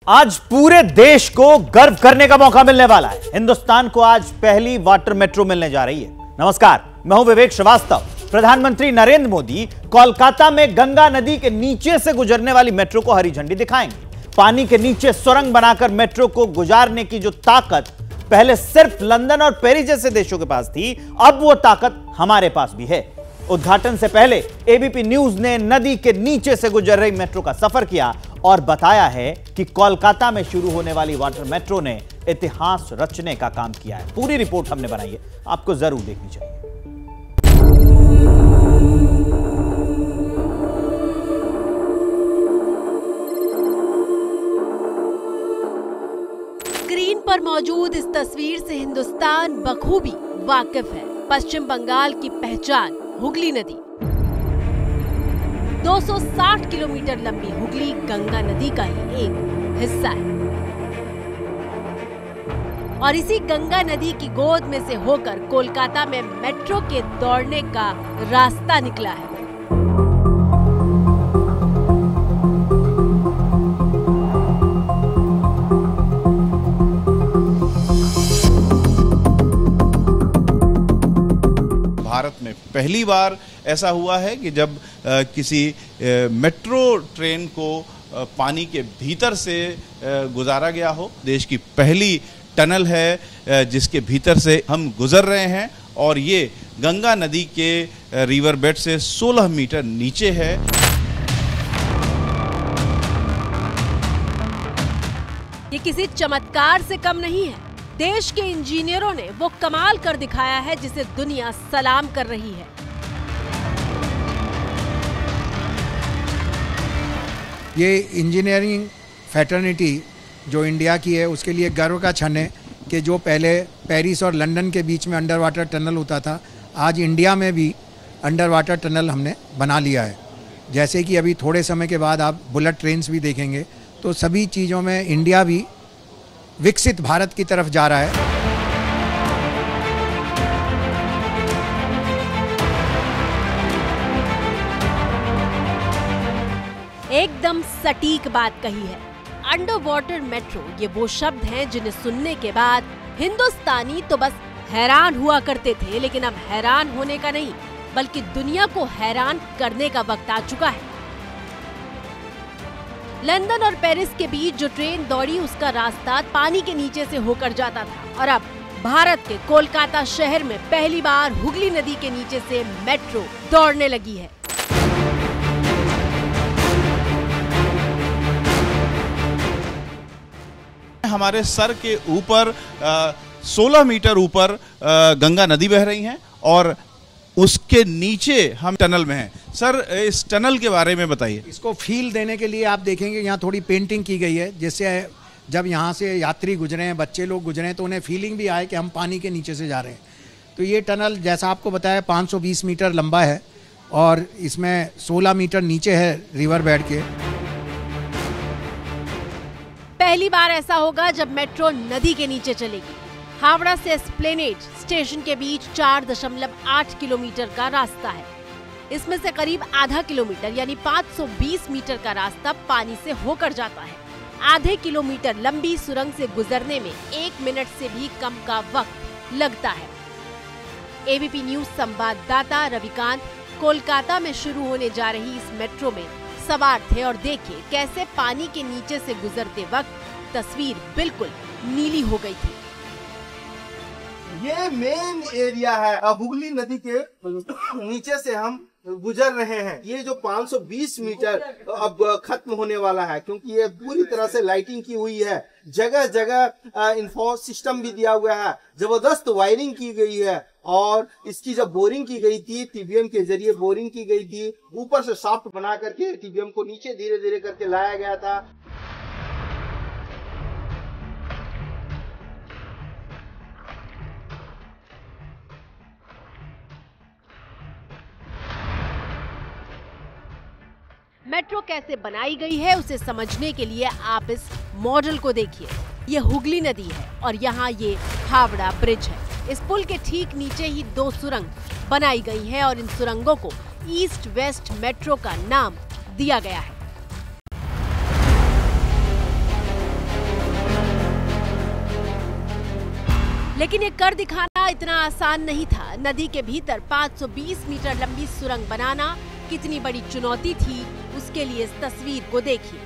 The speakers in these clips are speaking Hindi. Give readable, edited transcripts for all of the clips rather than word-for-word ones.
आज पूरे देश को गर्व करने का मौका मिलने वाला है। हिंदुस्तान को आज पहली वाटर मेट्रो मिलने जा रही है। नमस्कार, मैं हूं विवेक श्रीवास्तव। प्रधानमंत्री नरेंद्र मोदी कोलकाता में गंगा नदी के नीचे से गुजरने वाली मेट्रो को हरी झंडी दिखाएंगे। पानी के नीचे सुरंग बनाकर मेट्रो को गुजारने की जो ताकत पहले सिर्फ लंदन और पेरिस जैसे देशों के पास थी, अब वो ताकत हमारे पास भी है। उद्घाटन से पहले एबीपी न्यूज ने नदी के नीचे से गुजर रही मेट्रो का सफर किया और बताया है कि कोलकाता में शुरू होने वाली वाटर मेट्रो ने इतिहास रचने का काम किया है। पूरी रिपोर्ट हमने बनाई है, आपको जरूर देखनी चाहिए। स्क्रीन पर मौजूद इस तस्वीर से हिंदुस्तान बखूबी वाकिफ है। पश्चिम बंगाल की पहचान हुगली नदी। 260 किलोमीटर लंबी हुगली गंगा नदी का ही एक हिस्सा है और इसी गंगा नदी की गोद में से होकर कोलकाता में मेट्रो के दौड़ने का रास्ता निकला है। भारत में पहली बार ऐसा हुआ है कि जब किसी मेट्रो ट्रेन को पानी के भीतर से गुजारा गया हो। देश की पहली टनल है जिसके भीतर से हम गुजर रहे हैं और ये गंगा नदी के रिवर बेड से 16 मीटर नीचे है। ये किसी चमत्कार से कम नहीं है। देश के इंजीनियरों ने वो कमाल कर दिखाया है जिसे दुनिया सलाम कर रही है। ये इंजीनियरिंग फैटर्निटी जो इंडिया की है उसके लिए गर्व का क्षण है कि जो पहले पेरिस और लंदन के बीच में अंडर वाटर टनल होता था, आज इंडिया में भी अंडर वाटर टनल हमने बना लिया है। जैसे कि अभी थोड़े समय के बाद आप बुलेट ट्रेन्स भी देखेंगे, तो सभी चीज़ों में इंडिया भी विकसित भारत की तरफ जा रहा है। एकदम सटीक बात कही है। अंडर वाटर मेट्रो, ये वो शब्द हैं जिन्हें सुनने के बाद हिंदुस्तानी तो बस हैरान हुआ करते थे, लेकिन अब हैरान होने का नहीं बल्कि दुनिया को हैरान करने का वक्त आ चुका है। लंदन और पेरिस के बीच जो ट्रेन दौड़ी उसका रास्ता पानी के नीचे से होकर जाता था और अब भारत के कोलकाता शहर में पहली बार हुगली नदी के नीचे से मेट्रो दौड़ने लगी है। हमारे सर के ऊपर 16 मीटर ऊपर गंगा नदी बह रही है और उसके नीचे हम टनल में हैं। सर, इस टनल के बारे में बताइए। इसको फील देने के लिए आप देखेंगे यहाँ थोड़ी पेंटिंग की गई है, जिससे जब यहाँ से यात्री गुजरे हैं, बच्चे लोग गुजरे हैं, तो उन्हें फीलिंग भी आए कि हम पानी के नीचे से जा रहे हैं। तो ये टनल जैसा आपको बताया 520 मीटर लंबा है और इसमें 16 मीटर नीचे है रिवर बेड के। पहली बार ऐसा होगा जब मेट्रो नदी के नीचे चलेगी। हावड़ा से एस्प्लेनेड स्टेशन के बीच 4.8 किलोमीटर का रास्ता है। इसमें से करीब आधा किलोमीटर यानी 520 मीटर का रास्ता पानी से होकर जाता है। आधे किलोमीटर लंबी सुरंग से गुजरने में 1 मिनट से भी कम का वक्त लगता है। एबीपी न्यूज संवाददाता रविकांत कोलकाता में शुरू होने जा रही इस मेट्रो में सवार थे और देखिए कैसे पानी के नीचे से गुजरते वक्त तस्वीर बिल्कुल नीली हो गई थी। ये मेन एरिया है, हुगली नदी के नीचे से हम गुजर रहे हैं। ये जो 520 मीटर अब खत्म होने वाला है, क्योंकि ये पूरी तरह से लाइटिंग की हुई है। जगह जगह इंफो सिस्टम भी दिया हुआ है, जबरदस्त वायरिंग की गई है और इसकी जब बोरिंग की गई थी, टीबीएम के जरिए बोरिंग की गई थी, ऊपर से शाफ्ट बना करके टीबीएम को नीचे धीरे धीरे करके लाया गया था। मेट्रो कैसे बनाई गई है उसे समझने के लिए आप इस मॉडल को देखिए। ये हुगली नदी है और यहाँ ये हावड़ा ब्रिज है। इस पुल के ठीक नीचे ही 2 सुरंग बनाई गई है और इन सुरंगों को ईस्ट वेस्ट मेट्रो का नाम दिया गया है। लेकिन ये कर दिखाना इतना आसान नहीं था। नदी के भीतर 520 मीटर लंबी सुरंग बनाना कितनी बड़ी चुनौती थी, उसके लिए इस तस्वीर को देखिए।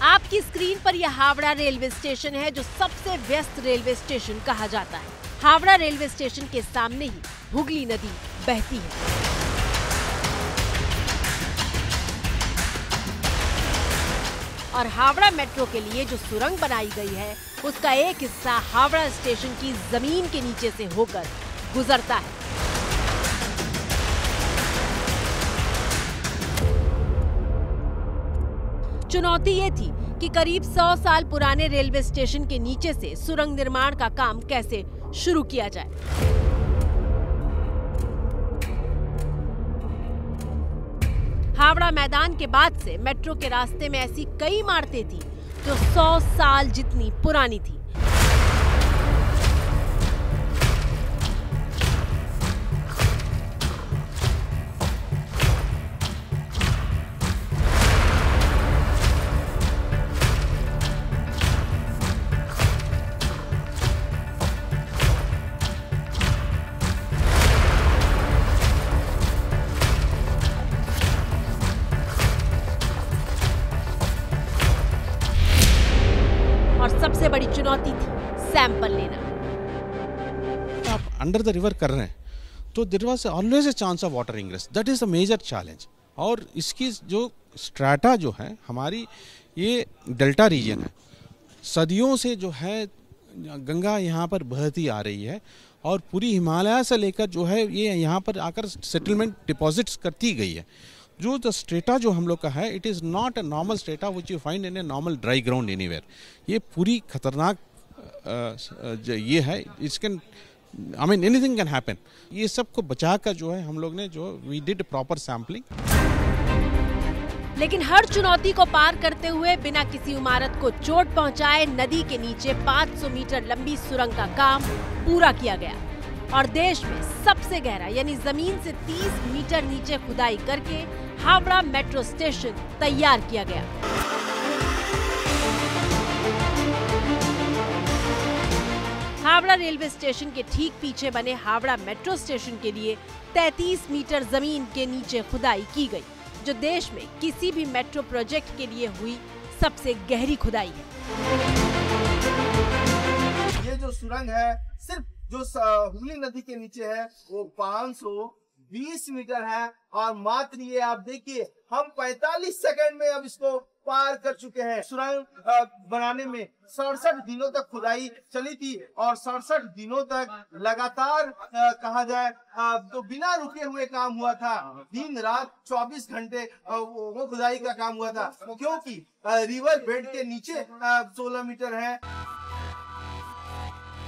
आपकी स्क्रीन पर यह हावड़ा रेलवे स्टेशन है, जो सबसे व्यस्त रेलवे स्टेशन कहा जाता है। हावड़ा रेलवे स्टेशन के सामने ही हुगली नदी बहती है। और हावड़ा मेट्रो के लिए जो सुरंग बनाई गई है, उसका एक हिस्सा हावड़ा स्टेशन की जमीन के नीचे से होकर गुजरता है। चुनौती ये थी कि करीब 100 साल पुराने रेलवे स्टेशन के नीचे से सुरंग निर्माण का काम कैसे शुरू किया जाए। हावड़ा मैदान के बाद से मेट्रो के रास्ते में ऐसी कई इमारतें थी जो 100 साल जितनी पुरानी थी। और सबसे बड़ी चुनौती थी सैंपल लेना। आप अंडर द रिवर कर रहे हैं तो there was always a chance of water ingress, that is the major challenge. और इसकी जो स्ट्राटा जो है हमारी, ये डेल्टा रीजन है, सदियों से जो है गंगा यहाँ पर बहती आ रही है और पूरी हिमालय से लेकर जो है ये यहाँ पर आकर सेटलमेंट डिपॉजिट्स करती गई है। जो द स्ट्रेटा जो हम लोग का है, it is not a normal strata which you find in a normal dry ground anywhere. ये पूरी खतरनाक ये है, it's can I mean anything can happen. ये सब को बचाकर जो है हम लोग ने जो वी डिड प्रॉपर सैम्पलिंग। लेकिन हर चुनौती को पार करते हुए बिना किसी इमारत को चोट पहुंचाए नदी के नीचे 500 मीटर लंबी सुरंग का काम पूरा किया गया और देश में सबसे गहरा यानी जमीन से 30 मीटर नीचे खुदाई करके हावड़ा मेट्रो स्टेशन तैयार किया गया। हावड़ा रेलवे स्टेशन के ठीक पीछे बने हावड़ा मेट्रो स्टेशन के लिए 33 मीटर जमीन के नीचे खुदाई की गई, जो देश में किसी भी मेट्रो प्रोजेक्ट के लिए हुई सबसे गहरी खुदाई है। ये जो सुरंग है सिर्फ जो हुगली नदी के नीचे है वो 520 मीटर है और मात्र ये आप देखिए हम 45 सेकंड में अब इसको पार कर चुके हैं। सुरंग बनाने में 67 दिनों तक खुदाई चली थी और 67 दिनों तक लगातार कहा जाए तो बिना रुके हुए काम हुआ था। दिन रात 24 घंटे वो खुदाई का काम हुआ था, क्योंकि रिवर बेड के नीचे 16 मीटर है।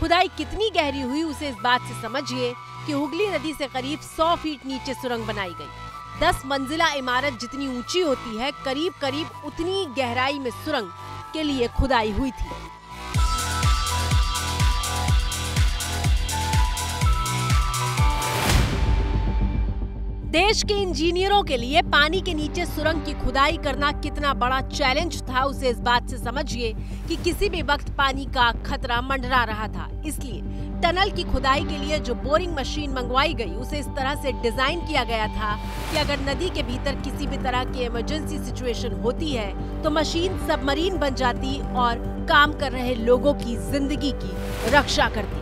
खुदाई कितनी गहरी हुई उसे इस बात से समझिए कि हुगली नदी से करीब 100 फीट नीचे सुरंग बनाई गई। 10 मंजिला इमारत जितनी ऊंची होती है, करीब करीब उतनी गहराई में सुरंग के लिए खुदाई हुई थी। देश के इंजीनियरों के लिए पानी के नीचे सुरंग की खुदाई करना कितना बड़ा चैलेंज था उसे इस बात से समझिए कि किसी भी वक्त पानी का खतरा मंडरा रहा था। इसलिए टनल की खुदाई के लिए जो बोरिंग मशीन मंगवाई गई उसे इस तरह से डिजाइन किया गया था कि अगर नदी के भीतर किसी भी तरह की इमरजेंसी सिचुएशन होती है तो मशीन सबमरीन बन जाती और काम कर रहे लोगों की जिंदगी की रक्षा करती।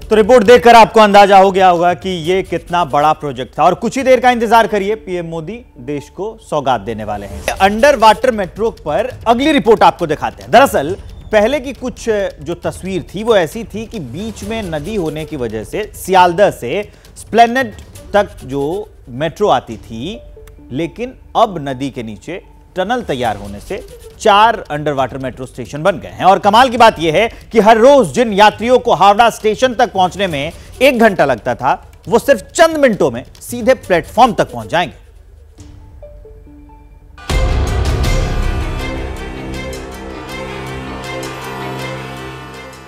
तो रिपोर्ट देखकर आपको अंदाजा हो गया होगा कि यह कितना बड़ा प्रोजेक्ट था और कुछ ही देर का इंतजार करिए, पीएम मोदी देश को सौगात देने वाले हैं। अंडर वाटर मेट्रो पर अगली रिपोर्ट आपको दिखाते हैं। दरअसल पहले की कुछ जो तस्वीर थी वो ऐसी थी कि बीच में नदी होने की वजह से सियालदह से स्प्लेनेड तक जो मेट्रो आती थी, लेकिन अब नदी के नीचे टनल तैयार होने से 4 अंडर वाटर मेट्रो स्टेशन बन गए हैं। और कमाल की बात यह है कि हर रोज जिन यात्रियों को हावड़ा स्टेशन तक पहुंचने में 1 घंटा लगता था, वो सिर्फ चंद मिनटों में सीधे प्लेटफॉर्म तक पहुंच जाएंगे।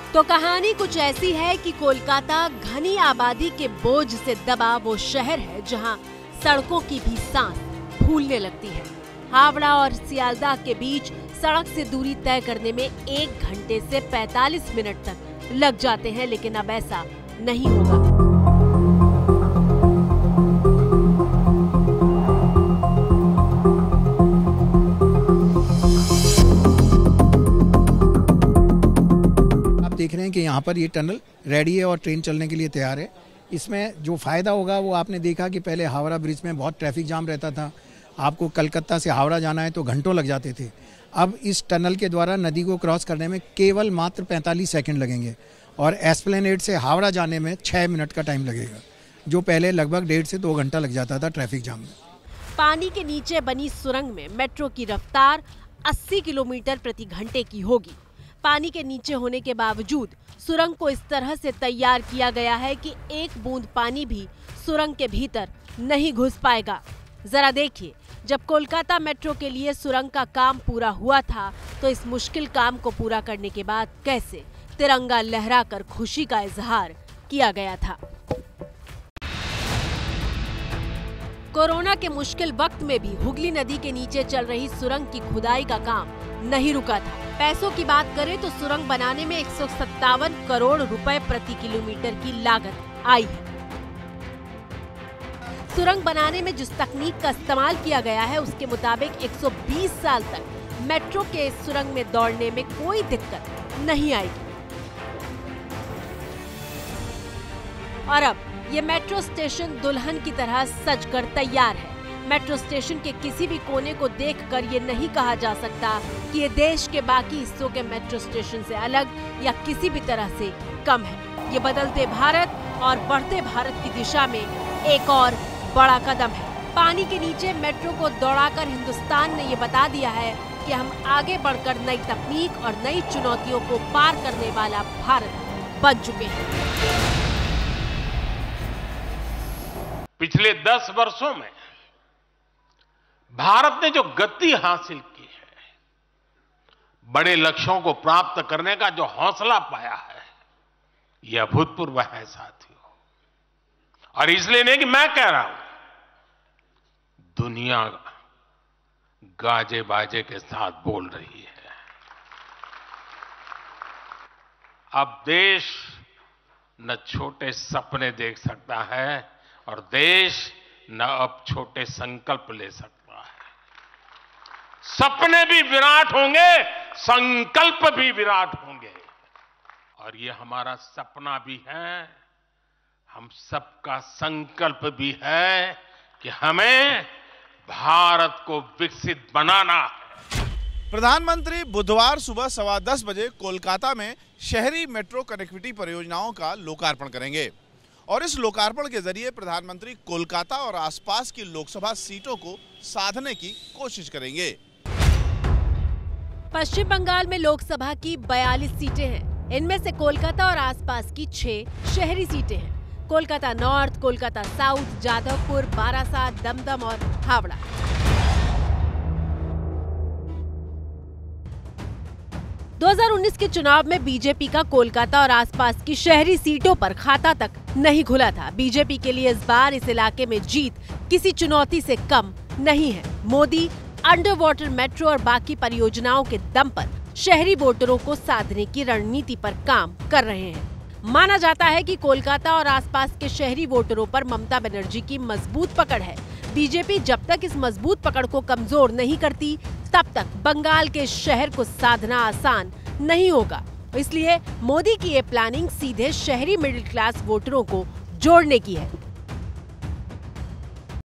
तो कहानी कुछ ऐसी है कि कोलकाता घनी आबादी के बोझ से दबा वो शहर है जहां सड़कों की भी सांस फूलने लगती है। हावड़ा और सियालदाह के बीच सड़क से दूरी तय करने में 1 घंटे से 45 मिनट तक लग जाते हैं, लेकिन अब ऐसा नहीं होगा। देख रहे हैं कि यहाँ पर ये टनल रेडी है और ट्रेन चलने के लिए तैयार है। इसमें जो फ़ायदा होगा वो आपने देखा कि पहले हावड़ा ब्रिज में बहुत ट्रैफिक जाम रहता था। आपको कलकत्ता से हावड़ा जाना है तो घंटों लग जाते थे। अब इस टनल के द्वारा नदी को क्रॉस करने में केवल मात्र 45 सेकंड लगेंगे और एस्प्लेनेड से हावड़ा जाने में 6 मिनट का टाइम लगेगा, जो पहले लगभग 1.5 से 2 घंटा लग जाता था ट्रैफिक जाम में। पानी के नीचे बनी सुरंग में मेट्रो की रफ्तार 80 किलोमीटर प्रति घंटे की होगी। पानी के नीचे होने के बावजूद सुरंग को इस तरह से तैयार किया गया है कि एक बूंद पानी भी सुरंग के भीतर नहीं घुस पाएगा। जरा देखिए, जब कोलकाता मेट्रो के लिए सुरंग का काम पूरा हुआ था तो इस मुश्किल काम को पूरा करने के बाद कैसे तिरंगा लहराकर खुशी का इजहार किया गया था। कोरोना के मुश्किल वक्त में भी हुगली नदी के नीचे चल रही सुरंग की खुदाई का काम नहीं रुका था। पैसों की बात करें तो सुरंग बनाने में 157 करोड़ रुपए प्रति किलोमीटर की लागत आई है। सुरंग बनाने में जिस तकनीक का इस्तेमाल किया गया है उसके मुताबिक 120 साल तक मेट्रो के सुरंग में दौड़ने में कोई दिक्कत नहीं आएगी। और अब ये मेट्रो स्टेशन दुल्हन की तरह सजकर तैयार है। मेट्रो स्टेशन के किसी भी कोने को देखकर ये नहीं कहा जा सकता कि ये देश के बाकी हिस्सों के मेट्रो स्टेशन से अलग या किसी भी तरह से कम है। ये बदलते भारत और बढ़ते भारत की दिशा में एक और बड़ा कदम है। पानी के नीचे मेट्रो को दौड़ाकर हिंदुस्तान ने ये बता दिया है कि हम आगे बढ़कर नई तकनीक और नई चुनौतियों को पार करने वाला भारत बन चुके हैं। पिछले 10 वर्षों में भारत ने जो गति हासिल की है, बड़े लक्ष्यों को प्राप्त करने का जो हौसला पाया है, यह अभूतपूर्व है साथियों। और इसलिए नहीं कि मैं कह रहा हूं, दुनिया गाजे बाजे के साथ बोल रही है। अब देश न छोटे सपने देख सकता है और देश न अब छोटे संकल्प ले सकता है। सपने भी विराट होंगे, संकल्प भी विराट होंगे। और ये हमारा सपना भी है, हम सबका संकल्प भी है कि हमें भारत को विकसित बनाना है। प्रधानमंत्री बुधवार सुबह 10:15 बजे कोलकाता में शहरी मेट्रो कनेक्टिविटी परियोजनाओं का लोकार्पण करेंगे और इस लोकार्पण के जरिए प्रधानमंत्री कोलकाता और आसपास की लोकसभा सीटों को साधने की कोशिश करेंगे। पश्चिम बंगाल में लोकसभा की 42 सीटें हैं। इनमें से कोलकाता और आसपास की 6 शहरी सीटें हैं। कोलकाता नॉर्थ, कोलकाता साउथ, जादवपुर, बारासात, दमदम और हावड़ा। ...2019 के चुनाव में बीजेपी का कोलकाता और आसपास की शहरी सीटों पर खाता तक नहीं खुला था। बीजेपी के लिए इस बार इस इलाके में जीत किसी चुनौती से कम नहीं है। मोदी अंडर वाटर मेट्रो और बाकी परियोजनाओं के दम पर शहरी वोटरों को साधने की रणनीति पर काम कर रहे हैं। माना जाता है कि कोलकाता और आसपास के शहरी वोटरों पर ममता बनर्जी की मजबूत पकड़ है। बीजेपी जब तक इस मजबूत पकड़ को कमजोर नहीं करती तब तक बंगाल के शहर को साधना आसान नहीं होगा। इसलिए मोदी की ये प्लानिंग सीधे शहरी मिडिल क्लास वोटरों को जोड़ने की है।